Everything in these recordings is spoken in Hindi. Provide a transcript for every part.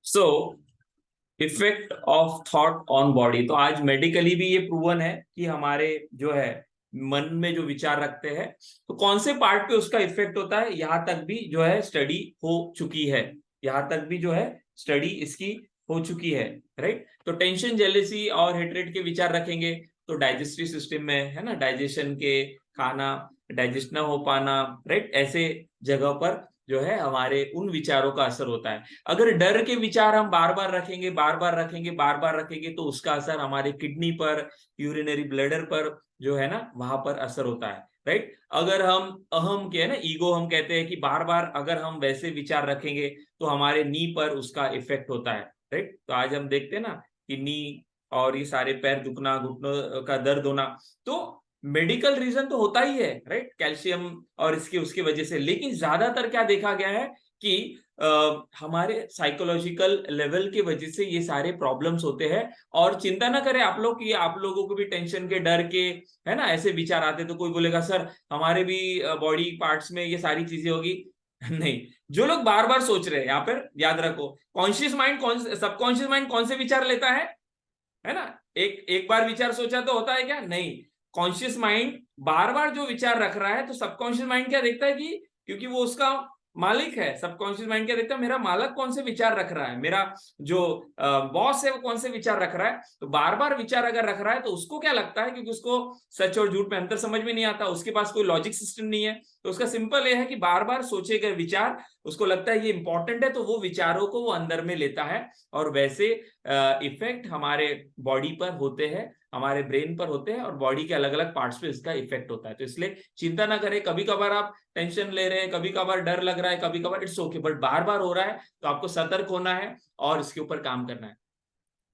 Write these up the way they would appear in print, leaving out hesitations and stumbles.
So effect of thought on body. तो आज मेडिकली भी ये प्रूवन है कि हमारे जो है मन में जो विचार रखते हैं तो कौन से पार्ट पे उसका इफेक्ट होता है, यहां तक भी जो है स्टडी हो चुकी है। यहां तक भी जो है स्टडी इसकी हो चुकी है। राइट। तो टेंशन, जेलेसी और हेट्रेड के विचार रखेंगे तो डाइजेस्टिव सिस्टम में, है ना, डाइजेशन के, खाना डाइजेस्ट ना हो पाना, राइट, ऐसे जगह पर जो है हमारे उन विचारों का असर होता है। अगर डर के विचार हम बार बार रखेंगे, बार बार रखेंगे, बार बार रखेंगे तो उसका असर हमारे किडनी पर, यूरिनरी ब्लैडर पर जो है ना, वहां पर असर होता है। राइट। अगर हम अहम के, है ना, ईगो हम कहते हैं कि बार बार अगर हम वैसे विचार रखेंगे तो हमारे नी पर उसका इफेक्ट होता है। राइट। तो आज हम देखते हैं ना कि नी और ये सारे पैर दुखना, घुटनों का दर्द होना, तो मेडिकल रीजन तो होता ही है। राइट। कैल्शियम और इसके उसकी वजह से। लेकिन ज्यादातर क्या देखा गया है कि हमारे साइकोलॉजिकल लेवल की वजह से ये सारे प्रॉब्लम्स होते हैं। और चिंता ना करें आप लोग कि आप लोगों को भी टेंशन के, डर के, है ना, ऐसे विचार आते तो कोई बोलेगा सर हमारे भी बॉडी पार्ट्स में ये सारी चीजें होगी। नहीं। जो लोग बार बार सोच रहे हैं, यहाँ पर याद रखो, कॉन्शियस माइंड कौन, सबकॉन्शियस माइंड कौन से विचार लेता है ना। एक एक बार विचार सोचा तो होता है क्या? नहीं। कॉन्शियस माइंड बार बार जो विचार रख रहा है तो सबकॉन्शियस माइंड क्या देखता है कि, क्योंकि वो उसका मालिक है, सबकॉन्शियस माइंड क्या देखता है, मेरा मालक कौन से विचार रख रहा है, मेरा जो बॉस है वो कौन से विचार रख रहा है। तो बार बार विचार अगर रख रहा है तो उसको क्या लगता है, क्योंकि उसको सच और झूठ में अंतर समझ में नहीं आता, उसके पास कोई लॉजिक सिस्टम नहीं है, तो उसका सिंपल ये है कि बार बार सोचे गए विचार उसको लगता है ये इंपॉर्टेंट है, तो वो विचारों को वो अंदर में लेता है। और वैसे इफेक्ट हमारे बॉडी पर होते हैं, हमारे ब्रेन पर होते हैं और बॉडी के अलग अलग पार्ट्स पे इसका इफेक्ट होता है। तो इसलिए चिंता ना करें, कभी कभार आप टेंशन ले रहे हैं, कभी कभार डर लग रहा है, कभी कभार इट्स ओके, बट बार बार हो रहा है तो आपको सतर्क होना है और इसके ऊपर काम करना है।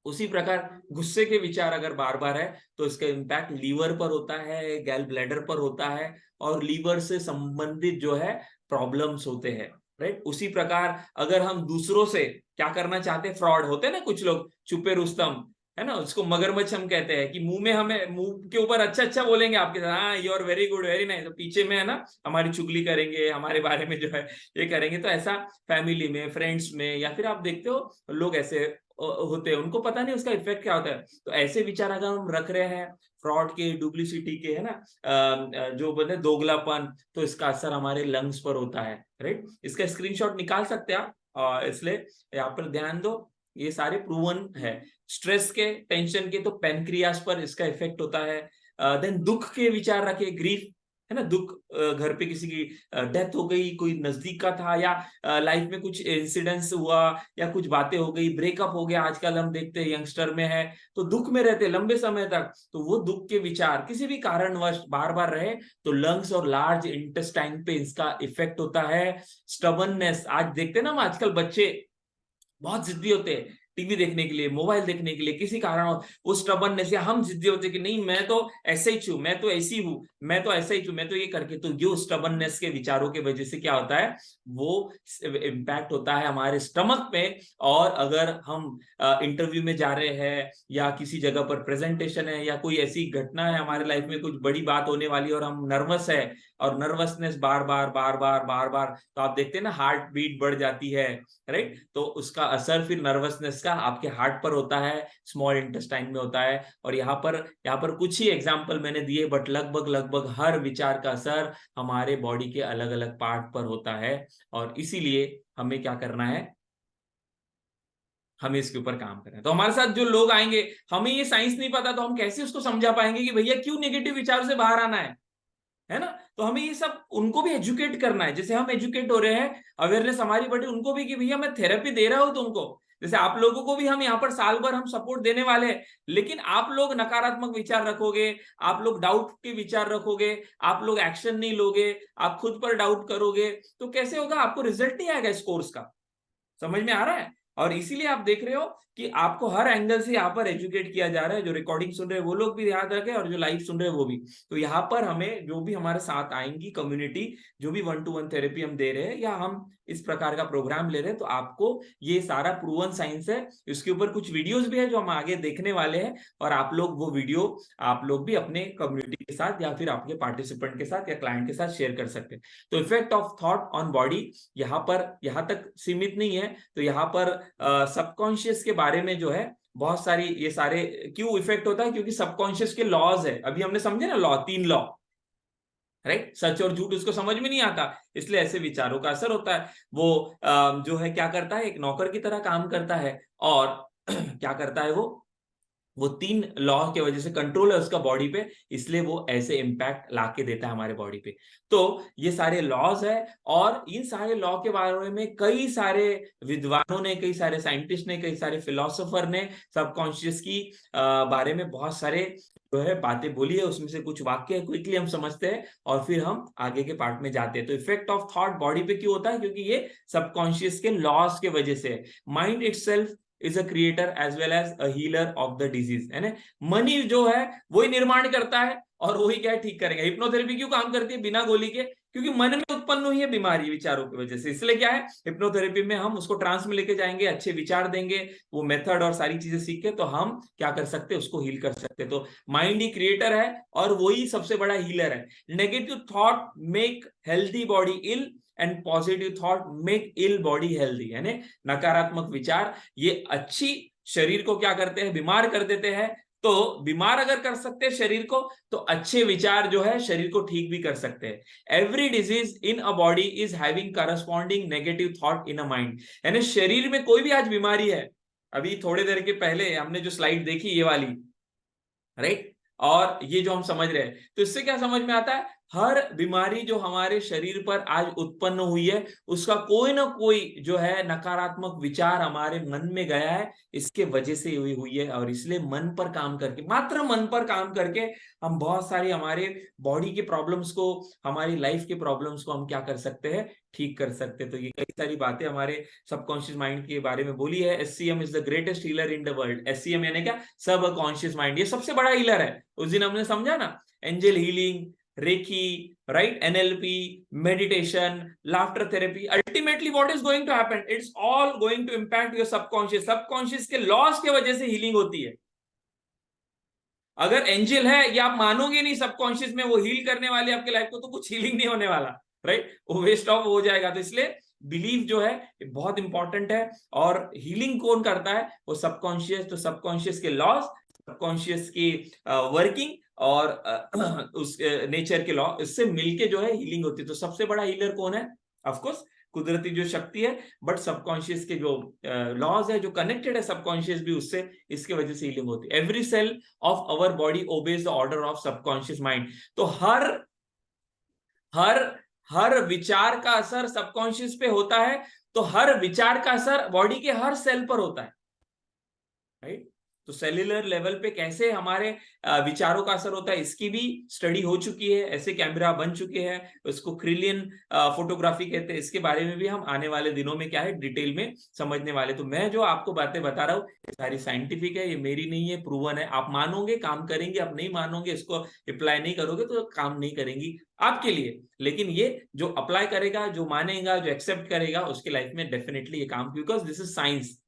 उसी प्रकार गुस्से के विचार अगर बार बार है तो इसका इम्पैक्ट लीवर पर होता है, गैल ब्लैडर पर होता है और लीवर से संबंधित जो है प्रॉब्लम्स होते हैं। राइट। उसी प्रकार अगर हम दूसरों से क्या करना चाहते हैं, फ्रॉड होते हैं ना कुछ लोग, छुपे रुस्तम, है ना, उसको मगरमच्छ हम कहते हैं कि मुंह में हमें, मुंह के ऊपर अच्छा अच्छा बोलेंगे आपके साथ, हाँ you are very good very nice, तो पीछे में है ना हमारी चुगली करेंगे, हमारे बारे में जो है ये करेंगे। तो ऐसा फैमिली में, फ्रेंड्स में, या फिर आप देखते हो लोग ऐसे होते हैं, उनको पता नहीं उसका इफेक्ट क्या होता है। तो ऐसे विचार अगर हम रख रहे हैं फ्रॉड के, डुप्लीसिटी के, है ना, जो बोलते हैं दोगलापन, तो इसका असर हमारे लंग्स पर होता है। राइट। इसका स्क्रीनशॉट निकाल सकते हैं आप, इसलिए यहाँ पर ध्यान दो, ये सारे प्रूवन है। स्ट्रेस के, टेंशन के, तो पेनक्रियास पर इसका इफेक्ट होता है। देन दुख के विचार रखे, ग्रीफ, है ना, दुख, घर पे किसी की डेथ हो गई, कोई नजदीक का था, या लाइफ में कुछ इंसिडेंट्स हुआ, या कुछ बातें हो गई, ब्रेकअप हो गया, आजकल हम देखते हैं यंगस्टर में है तो दुख में रहते लंबे समय तक, तो वो दुख के विचार किसी भी कारणवश बार बार रहे तो लंग्स और लार्ज इंटेस्टाइन पे इसका इफेक्ट होता है। स्टबननेस, आज देखते हैं ना हम, आजकल बच्चे बहुत जिद्दी होते हैं टीवी देखने के लिए, मोबाइल देखने के लिए, किसी कारण वो स्टबननेस, या हम जिद्दी होते हैं कि नहीं मैं तो ऐसे ही हूं, मैं तो ऐसी हूं, मैं तो ऐसा ही हूं, मैं तो ये करके, तो जो स्टबननेस के विचारों की वजह से क्या होता है, वो इम्पैक्ट होता है हमारे स्टमक पे। और अगर हम इंटरव्यू में जा रहे हैं या किसी जगह पर प्रेजेंटेशन है या कोई ऐसी घटना है हमारे लाइफ में, कुछ बड़ी बात होने वाली है और हम नर्वस है, और नर्वसनेस बार बार बार बार बार बार, तो आप देखते हैं ना हार्ट बीट बढ़ जाती है। राइट। तो उसका असर फिर नर्वसनेस का आपके हार्ट पर होता है, स्मॉल इंटेस्टाइन में होता है। और यहाँ पर कुछ ही एग्जांपल मैंने दिए, बट लगभग लगभग हर विचार का असर हमारे बॉडी के अलग अलग पार्ट पर होता है। और इसीलिए हमें क्या करना है, हमें इसके ऊपर काम करना है। तो हमारे साथ जो लोग आएंगे, हमें ये साइंस नहीं पता, तो हम कैसे उसको समझा पाएंगे कि भैया क्यों नेगेटिव विचार से बाहर आना है ना। तो हमें ये सब उनको भी एजुकेट करना है, जैसे हम एजुकेट हो रहे हैं, अवेयरनेस हमारी बढ़ी, उनको भी कि भैया मैं थेरेपी दे रहा हूं तुमको, जैसे आप लोगों को भी हम यहाँ पर साल भर हम सपोर्ट देने वाले हैं। लेकिन आप लोग नकारात्मक विचार रखोगे, आप लोग डाउट के विचार रखोगे, आप लोग एक्शन नहीं लोगे, आप खुद पर डाउट करोगे, तो कैसे होगा, आपको रिजल्ट नहीं आएगा इस कोर्स का। समझ में आ रहा है। और इसीलिए आप देख रहे हो कि आपको हर एंगल से यहाँ पर एजुकेट किया जा रहा है, जो रिकॉर्डिंग सुन रहे हैं वो लोग भी याद रखें और जो लाइव सुन रहे हैं वो भी। तो यहाँ पर हमें जो भी हमारे साथ आएंगी कम्युनिटी, जो भी 1-to-1 थेरेपी हम दे रहे हैं या हम इस प्रकार का प्रोग्राम ले रहे हैं, तो आपको ये सारा प्रूवन साइंस है। इसके ऊपर कुछ वीडियोस भी है जो हम आगे देखने वाले हैं, और आप लोग वो वीडियो आप लोग भी अपने कम्युनिटी के साथ या फिर आपके पार्टिसिपेंट के साथ या क्लाइंट के साथ शेयर कर सकते हैं। तो effect of thought on body यहाँ पर यहाँ तक सीमित नहीं है। तो यहाँ पर सबकॉन्शियस के बारे में जो है बहुत सारी ये सारे क्यों इफेक्ट होता है, क्योंकि सबकॉन्शियस के लॉज है, अभी हमने समझे ना लॉ, 3 लॉ, राइट। सच और झूठ उसको समझ में नहीं आता, इसलिए ऐसे विचारों का असर होता है। वो जो है क्या करता है, एक नौकर की तरह काम करता है, और क्या करता है वो 3 लॉ के वजह से कंट्रोल है उसका बॉडी पे, इसलिए वो ऐसे इंपैक्ट ला के देता है हमारे बॉडी पे। तो ये सारे लॉज है, और इन सारे लॉ के बारे में कई सारे विद्वानों ने, कई सारे साइंटिस्ट ने, कई सारे फिलोसोफर ने सबकॉन्शियस की बारे में बहुत सारे जो है बातें बोली है। उसमें से कुछ वाक्य क्विकली हम समझते हैं और फिर हम आगे के पार्ट में जाते हैं। तो इफेक्ट ऑफ थॉट बॉडी पे क्यों होता है, क्योंकि ये सबकॉन्शियस के लॉस के वजह से। Mind itself is a creator as well as a healer of the disease, है ना। मन ही जो है वही निर्माण करता है और वही क्या है ठीक करेगा। हिप्नोथेरेपी क्यों काम करती है बिना गोली के, क्योंकि मन में उत्पन्न हुई है बीमारी विचारों की वजह से। इसलिए क्या है, हिप्नोथेरेपी में हम उसको ट्रांस में लेके जाएंगे, अच्छे विचार देंगे, वो मेथड और सारी चीजें सीख के तो हम क्या कर सकते हैं, उसको हील कर सकते हैं। तो माइंड ही क्रिएटर है और वही सबसे बड़ा हीलर है। Negative thought make healthy body ill and positive thought make ill body healthy, है ना। नकारात्मक विचार ये अच्छी शरीर को क्या करते हैं, बीमार कर देते हैं। तो बीमार अगर कर सकते हैं शरीर को, तो अच्छे विचार जो है शरीर को ठीक भी कर सकते हैं। Every disease in a body is having corresponding negative thought in a mind, यानी शरीर में कोई भी आज बीमारी है, अभी थोड़ी देर के पहले हमने जो स्लाइड देखी ये वाली, राइट, और ये जो हम समझ रहे हैं, तो इससे क्या समझ में आता है, हर बीमारी जो हमारे शरीर पर आज उत्पन्न हुई है उसका कोई ना कोई जो है नकारात्मक विचार हमारे मन में गया है, इसके वजह से हुई है। और इसलिए मन पर काम करके, मात्र मन पर काम करके हम बहुत सारी हमारे बॉडी के प्रॉब्लम्स को, हमारी लाइफ के प्रॉब्लम्स को हम क्या कर सकते हैं, ठीक कर सकते हैं। तो ये कई सारी बातें हमारे सबकॉन्शियस माइंड के बारे में बोली है। SCM is the greatest healer in the world. SCM यानी क्या, सब कॉन्शियस माइंड, ये सबसे बड़ा हीलर है। उस दिन हमने समझा ना, angel healing, reiki, right, NLP, meditation, laughter therapy, ultimately what is going to happen, it's all going to impact your subconscious. Subconscious के लॉस के वजह से हीलिंग होती है। अगर एंजल है, ये आप मानोगे नहीं सबकॉन्शियस में वो हील करने वाले आपके लाइफ को, तो कुछ हीलिंग नहीं होने वाला, राइट, वो वेस्ट ऑफ हो जाएगा। तो इसलिए बिलीफ जो है बहुत इंपॉर्टेंट है। और हीलिंग कौन करता है, वो सबकॉन्शियस। तो सबकॉन्शियस के लॉस, सबकॉन्शियस की वर्किंग और उस नेचर के लॉ, इससे मिलके जो है हीलिंग होती है। तो सबसे बड़ा हीलर कौन है, ऑफकोर्स कुदरती जो शक्ति है, बट सबकॉन्शियस के जो लॉज है, जो कनेक्टेड है सबकॉन्शियस भी उससे, इसके वजह से हीलिंग होती है। Every cell of our body obeys the order of subconscious mind. तो हर हर हर विचार का असर सबकॉन्शियस पे होता है, तो हर विचार का असर बॉडी के हर सेल पर होता है, राइट। तो सेल्यूलर लेवल पे कैसे हमारे विचारों का असर होता है, इसकी भी स्टडी हो चुकी है, ऐसे कैमरा बन चुके हैं, उसको क्रिलियन फोटोग्राफी कहते हैं। इसके बारे में भी हम आने वाले दिनों में क्या है डिटेल में समझने वाले। तो मैं जो आपको बातें बता रहा हूँ सारी साइंटिफिक है, ये मेरी नहीं है, प्रूवन है। आप मानोगे काम करेंगे, आप नहीं मानोगे, इसको अप्लाई नहीं करोगे तो काम नहीं करेंगी आपके लिए। लेकिन ये जो अप्लाई करेगा, जो मानेगा, जो एक्सेप्ट करेगा, उसके लाइफ में डेफिनेटली ये काम, because this is science.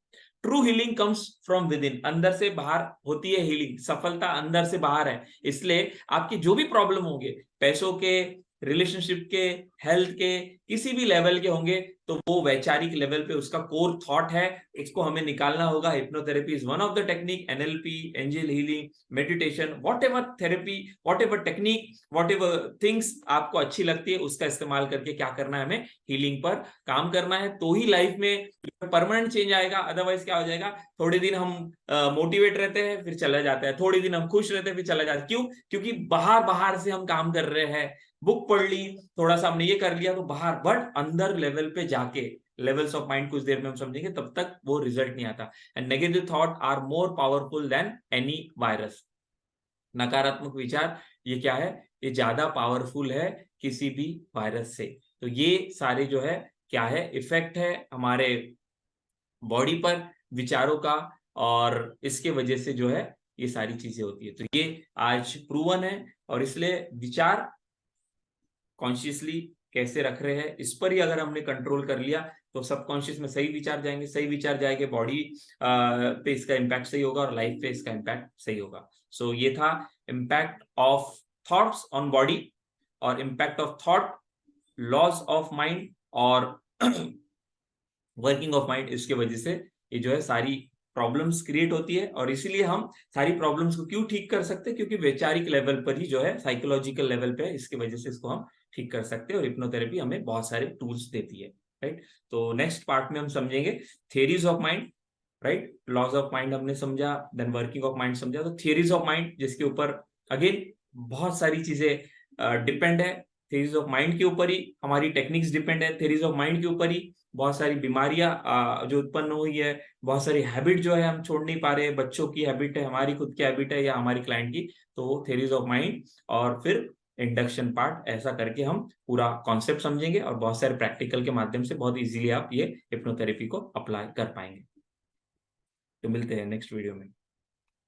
True healing comes from with in, अंदर से बाहर होती है हीलिंग, सफलता अंदर से बाहर है। इसलिए आपकी जो भी प्रॉब्लम होंगे, पैसों के, रिलेशनशिप के, हेल्थ के, किसी भी लेवल के होंगे, तो वो वैचारिक लेवल पे उसका कोर थॉट है, इसको हमें निकालना होगा। Hypnotherapy is one of the technique, NLP, angel healing, meditation, what ever therapy, what ever technique, what ever things आपको अच्छी लगती है, उसका इस्तेमाल करके क्या करना है, हमें हीलिंग पर काम करना है। तो ही लाइफ में परमानेंट चेंज आएगा। अदरवाइज क्या हो जाएगा, थोड़े दिन हम मोटिवेट रहते हैं फिर चला जाता है, थोड़े दिन हम खुश रहते हैं फिर चला जाता है। क्यों, क्योंकि बाहर बाहर से हम काम कर रहे हैं, बुक पढ़ ली, थोड़ा सा हमने ये कर लिया तो बाहर, बट अंदर लेवल पे जाके, लेवल्स ऑफ माइंड कुछ देर में हम समझेंगे, तब तक वो रिजल्ट नहीं आता। And negative thought are more powerful than any virus. नकारात्मक विचार ये क्या है, ये ज्यादा पावरफुल है किसी भी वायरस से। तो ये सारे जो है क्या है, इफेक्ट है हमारे बॉडी पर विचारों का, और इसके वजह से जो है ये सारी चीजें होती है। तो ये आज प्रूवन है, और इसलिए विचार कॉन्शियसली कैसे रख रहे हैं, इस पर ही अगर हमने कंट्रोल कर लिया तो सबकॉन्शियस में सही विचार जाएंगे, सही विचार जाएंगे, बॉडी पे इसका इम्पैक्ट सही होगा और लाइफ पे इसका इम्पैक्ट सही होगा। सो ये था impact of thoughts on body, और impact of thought, loss of mind और वर्किंग ऑफ माइंड, इसके वजह से ये जो है सारी प्रॉब्लम्स क्रिएट होती है, और इसीलिए हम सारी प्रॉब्लम्स को क्यों ठीक कर सकते हैं, क्योंकि वैचारिक लेवल पर ही जो है, साइकोलॉजिकल लेवल पे है, इसकी वजह से इसको हम ठीक कर सकते हैं, और हिप्नोथेरेपी हमें बहुत सारे टूल्स देती है, राइट। तो नेक्स्ट पार्ट में हम समझेंगे theories of mind, right. Laws of mind हमने समझा, देन वर्किंग ऑफ माइंड समझा, तो थियरीज ऑफ माइंड जिसके ऊपर अगेन बहुत सारी चीजें डिपेंड है, थ्योरीज ऑफ माइंड के ऊपर ही हमारी टेक्निक्स डिपेंड है, थ्योरीज ऑफ माइंड के ऊपर ही बहुत सारी बीमारियां जो उत्पन्न हुई है, बहुत सारी हैबिट जो है हम छोड़ नहीं पा रहे हैं, बच्चों की हैबिट है, हमारी खुद की हैबिट है, या हमारी क्लाइंट की, तो थ्योरीज ऑफ माइंड और फिर इंडक्शन पार्ट, ऐसा करके हम पूरा कॉन्सेप्ट समझेंगे, और बहुत सारे प्रैक्टिकल के माध्यम से बहुत इजीली आप ये हिप्नोथेरेपी को अप्लाई कर पाएंगे। तो मिलते हैं नेक्स्ट वीडियो में।